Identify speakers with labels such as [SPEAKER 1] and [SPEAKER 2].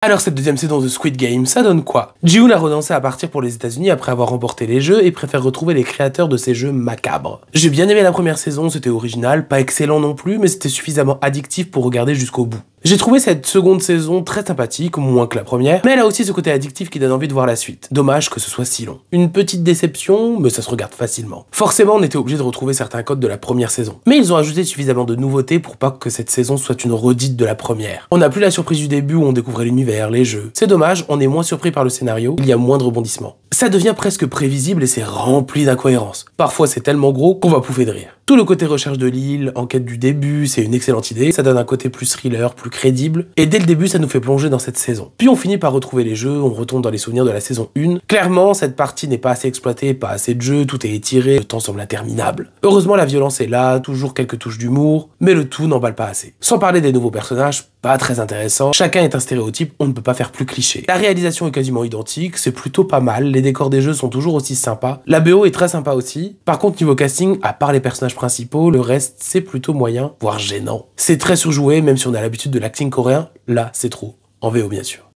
[SPEAKER 1] Alors cette deuxième saison de Squid Game, ça donne quoi? Ji-Hoon a renoncé à partir pour les États-Unis après avoir remporté les jeux et préfère retrouver les créateurs de ces jeux macabres. J'ai bien aimé la première saison, c'était original, pas excellent non plus, mais c'était suffisamment addictif pour regarder jusqu'au bout. J'ai trouvé cette seconde saison très sympathique, moins que la première, mais elle a aussi ce côté addictif qui donne envie de voir la suite. Dommage que ce soit si long. Une petite déception, mais ça se regarde facilement. Forcément, on était obligé de retrouver certains codes de la première saison. Mais ils ont ajouté suffisamment de nouveautés pour pas que cette saison soit une redite de la première. On n'a plus la surprise du début où on découvrait l'univers, les jeux. C'est dommage, on est moins surpris par le scénario, il y a moins de rebondissements. Ça devient presque prévisible et c'est rempli d'incohérences. Parfois c'est tellement gros qu'on va pouffer de rire. Tout le côté recherche de l'île, enquête du début, c'est une excellente idée, ça donne un côté plus thriller, plus crédible, et dès le début ça nous fait plonger dans cette saison. Puis on finit par retrouver les jeux, on retombe dans les souvenirs de la saison 1. Clairement, cette partie n'est pas assez exploitée, pas assez de jeux, tout est étiré, le temps semble interminable. Heureusement la violence est là, toujours quelques touches d'humour, mais le tout n'emballe pas assez. Sans parler des nouveaux personnages, pas très intéressant, chacun est un stéréotype, on ne peut pas faire plus cliché. La réalisation est quasiment identique, c'est plutôt pas mal, les décors des jeux sont toujours aussi sympas, la BO est très sympa aussi. Par contre niveau casting, à part les personnages principaux, le reste c'est plutôt moyen, voire gênant. C'est très surjoué, même si on a l'habitude de l'acting coréen, là c'est trop. En VO bien sûr.